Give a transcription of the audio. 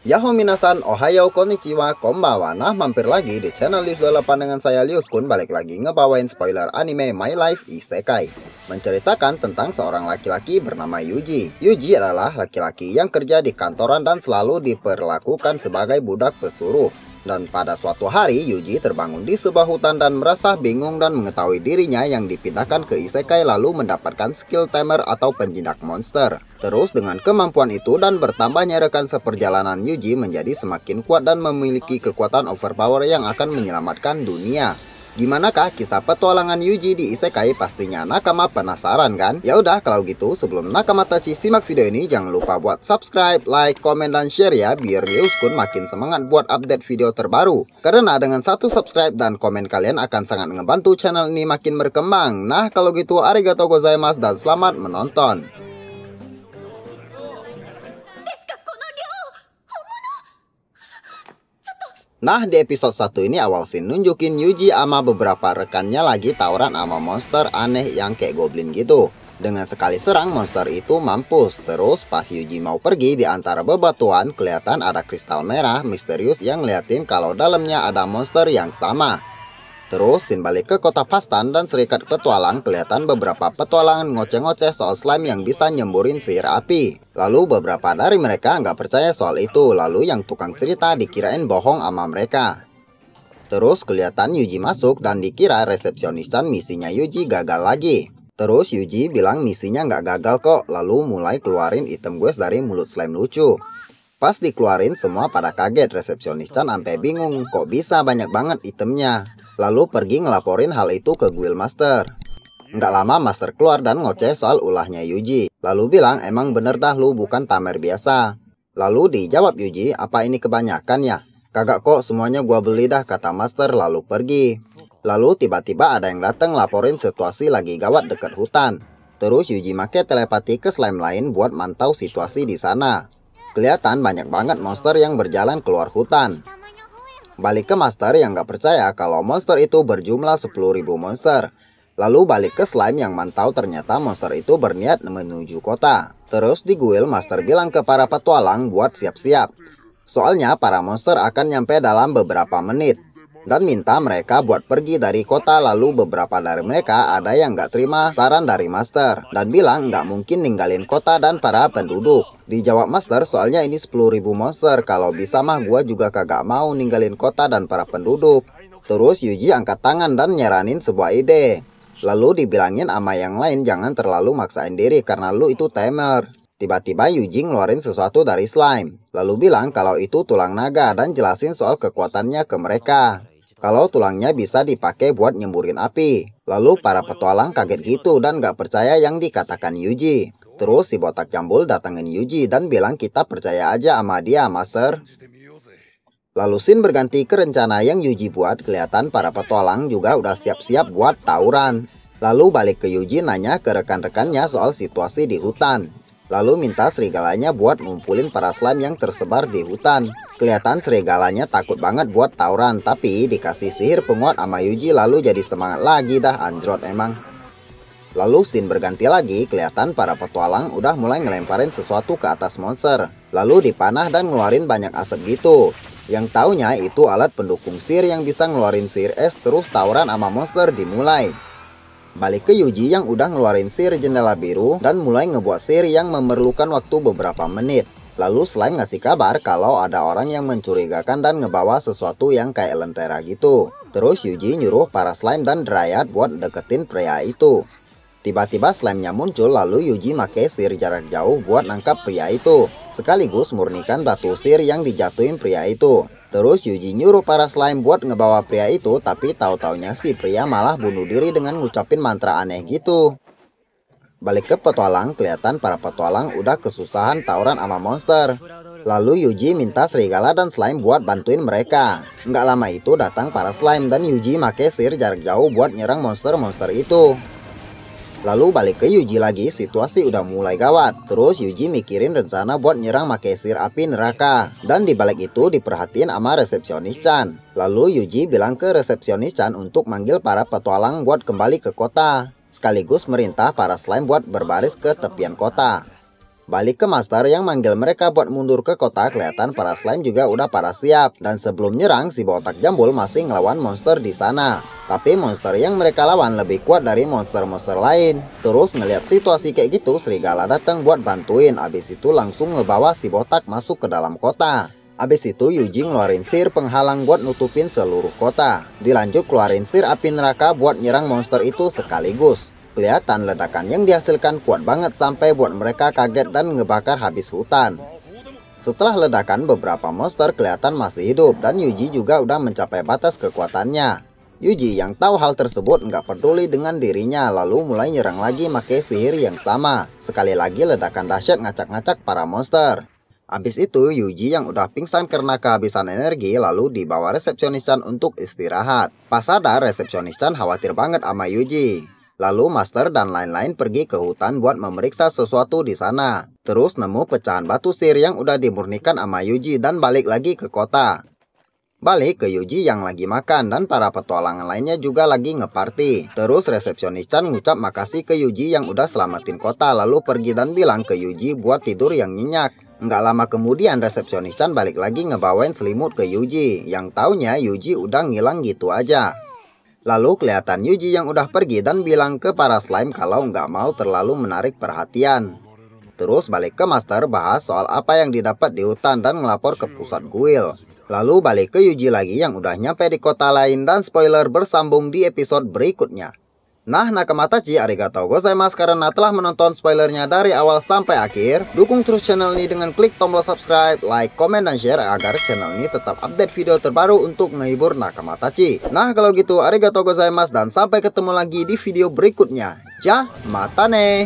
Yahoo minasan, ohayo, konnichiwa, konbanwa. Nah, mampir lagi di channel Lius 28 dengan saya Lius Kun, balik lagi ngebawain spoiler anime My Life Isekai. Menceritakan tentang seorang laki-laki bernama Yuji. Yuji adalah laki-laki yang kerja di kantoran dan selalu diperlakukan sebagai budak pesuruh. Dan pada suatu hari, Yuji terbangun di sebuah hutan dan merasa bingung dan mengetahui dirinya yang dipindahkan ke Isekai lalu mendapatkan skill tamer atau penjinak monster. Terus dengan kemampuan itu dan bertambahnya rekan seperjalanan, Yuji menjadi semakin kuat dan memiliki kekuatan overpower yang akan menyelamatkan dunia. Gimanakah kisah petualangan Yuji di Isekai? Pastinya nakama penasaran kan? Ya udah kalau gitu sebelum nakama Tachi simak video ini jangan lupa buat subscribe, like, komen dan share ya biar Lius Kun makin semangat buat update video terbaru. Karena dengan satu subscribe dan komen kalian akan sangat ngebantu channel ini makin berkembang. Nah kalau gitu arigatou gozaimasu dan selamat menonton. Nah, di episode 1 ini awal scene nunjukin Yuji sama beberapa rekannya lagi tawuran sama monster aneh yang kayak goblin gitu. Dengan sekali serang, monster itu mampus. Terus pas Yuji mau pergi, di antara bebatuan kelihatan ada kristal merah misterius yang ngeliatin kalau dalamnya ada monster yang sama. Terus scene balik ke kota Pastan dan serikat petualang, kelihatan beberapa petualangan ngoceh-ngoceh soal slime yang bisa nyemburin sihir api. Lalu beberapa dari mereka nggak percaya soal itu, lalu yang tukang cerita dikirain bohong sama mereka. Terus kelihatan Yuji masuk dan dikira resepsionis dan misinya Yuji gagal lagi. Terus Yuji bilang misinya nggak gagal kok, lalu mulai keluarin item gue dari mulut slime lucu. Pas dikeluarin semua pada kaget, resepsionis Chan sampai bingung kok bisa banyak banget itemnya. Lalu pergi ngelaporin hal itu ke Guild Master. Nggak lama Master keluar dan ngoceh soal ulahnya Yuji. Lalu bilang emang bener dah lu bukan tamer biasa. Lalu dijawab Yuji, apa ini kebanyakan ya? Kagak kok, semuanya gua beli dah, kata Master lalu pergi. Lalu tiba-tiba ada yang datang laporin situasi lagi gawat dekat hutan. Terus Yuji make telepati ke slime lain buat mantau situasi di sana. Kelihatan banyak banget monster yang berjalan keluar hutan. Balik ke Master yang gak percaya kalau monster itu berjumlah 10.000 monster. Lalu balik ke slime yang mantau ternyata monster itu berniat menuju kota. Terus di guild Master bilang ke para petualang buat siap-siap. Soalnya para monster akan nyampe dalam beberapa menit. Dan minta mereka buat pergi dari kota, lalu beberapa dari mereka ada yang gak terima saran dari Master. Dan bilang gak mungkin ninggalin kota dan para penduduk. Dijawab Master soalnya ini 10.000 monster, kalau bisa mah gua juga kagak mau ninggalin kota dan para penduduk. Terus Yuji angkat tangan dan nyaranin sebuah ide. Lalu dibilangin sama yang lain jangan terlalu maksain diri karena lu itu tamer. Tiba-tiba Yuji ngeluarin sesuatu dari slime. Lalu bilang kalau itu tulang naga dan jelasin soal kekuatannya ke mereka. Kalau tulangnya bisa dipakai buat nyemburin api. Lalu para petualang kaget gitu dan gak percaya yang dikatakan Yuji. Terus si botak jambul datengin Yuji dan bilang kita percaya aja sama dia, Master. Lalu scene berganti ke rencana yang Yuji buat, kelihatan para petualang juga udah siap-siap buat tawuran. Lalu balik ke Yuji nanya ke rekan-rekannya soal situasi di hutan. Lalu minta serigalanya buat ngumpulin para slime yang tersebar di hutan. Kelihatan serigalanya takut banget buat tawuran, tapi dikasih sihir penguat sama Yuji lalu jadi semangat lagi dah, anjrot emang. Lalu scene berganti lagi, kelihatan para petualang udah mulai ngelemparin sesuatu ke atas monster. Lalu dipanah dan ngeluarin banyak asap gitu. Yang taunya itu alat pendukung sihir yang bisa ngeluarin sihir es, terus tawuran sama monster dimulai. Balik ke Yuji yang udah ngeluarin sihir jendela biru dan mulai ngebuat sihir yang memerlukan waktu beberapa menit. Lalu slime ngasih kabar kalau ada orang yang mencurigakan dan ngebawa sesuatu yang kayak lentera gitu. Terus Yuji nyuruh para slime dan dryad buat deketin pria itu. Tiba-tiba slime-nya muncul lalu Yuji make sihir jarak jauh buat nangkap pria itu. Sekaligus murnikan batu sihir yang dijatuhin pria itu. Terus Yuji nyuruh para slime buat ngebawa pria itu, tapi tahu-taunya si pria malah bunuh diri dengan ngucapin mantra aneh gitu. Balik ke petualang, kelihatan para petualang udah kesusahan tawuran sama monster. Lalu Yuji minta serigala dan slime buat bantuin mereka. Nggak lama itu datang para slime dan Yuji make sihir jarak jauh buat nyerang monster-monster itu. Lalu balik ke Yuji lagi, situasi udah mulai gawat. Terus Yuji mikirin rencana buat nyerang make sihir api neraka. Dan dibalik itu diperhatiin sama resepsionis Chan. Lalu Yuji bilang ke resepsionis Chan untuk manggil para petualang buat kembali ke kota. Sekaligus merintah para slime buat berbaris ke tepian kota. Balik ke Master yang manggil mereka buat mundur ke kota, kelihatan para slime juga udah pada siap. Dan sebelum nyerang, si botak jambul masih ngelawan monster di sana. Tapi monster yang mereka lawan lebih kuat dari monster-monster lain. Terus ngeliat situasi kayak gitu, serigala datang buat bantuin. Abis itu langsung ngebawa si botak masuk ke dalam kota. Abis itu Yuji ngeluarin sihir penghalang buat nutupin seluruh kota. Dilanjut keluarin sihir api neraka buat nyerang monster itu sekaligus. Kelihatan ledakan yang dihasilkan kuat banget sampai buat mereka kaget dan ngebakar habis hutan. Setelah ledakan, beberapa monster kelihatan masih hidup dan Yuji juga udah mencapai batas kekuatannya. Yuji yang tahu hal tersebut nggak peduli dengan dirinya, lalu mulai nyerang lagi pakai sihir yang sama. Sekali lagi ledakan dahsyat ngacak-ngacak para monster. Habis itu Yuji yang udah pingsan karena kehabisan energi lalu dibawa resepsionis Chan untuk istirahat. Pas sadar, resepsionis Chan khawatir banget sama Yuji. Lalu Master dan lain-lain pergi ke hutan buat memeriksa sesuatu di sana. Terus nemu pecahan batu sihir yang udah dimurnikan sama Yuji dan balik lagi ke kota. Balik ke Yuji yang lagi makan dan para petualangan lainnya juga lagi ngeparty. Terus resepsionis Chan ngucap makasih ke Yuji yang udah selamatin kota lalu pergi dan bilang ke Yuji buat tidur yang nyenyak. Nggak lama kemudian resepsionis Chan balik lagi ngebawain selimut ke Yuji. Yang taunya Yuji udah ngilang gitu aja. Lalu kelihatan Yuji yang udah pergi dan bilang ke para slime kalau nggak mau terlalu menarik perhatian. Terus balik ke Master bahas soal apa yang didapat di hutan dan ngelapor ke pusat guild. Lalu balik ke Yuji lagi yang udah nyampe di kota lain dan spoiler bersambung di episode berikutnya. Nah, Nakamatachi, arigatou gozaimasu karena telah menonton spoilernya dari awal sampai akhir. Dukung terus channel ini dengan klik tombol subscribe, like, komen, dan share agar channel ini tetap update video terbaru untuk menghibur Nakamatachi. Nah, kalau gitu, arigatou gozaimasu dan sampai ketemu lagi di video berikutnya. Ja, mata ne!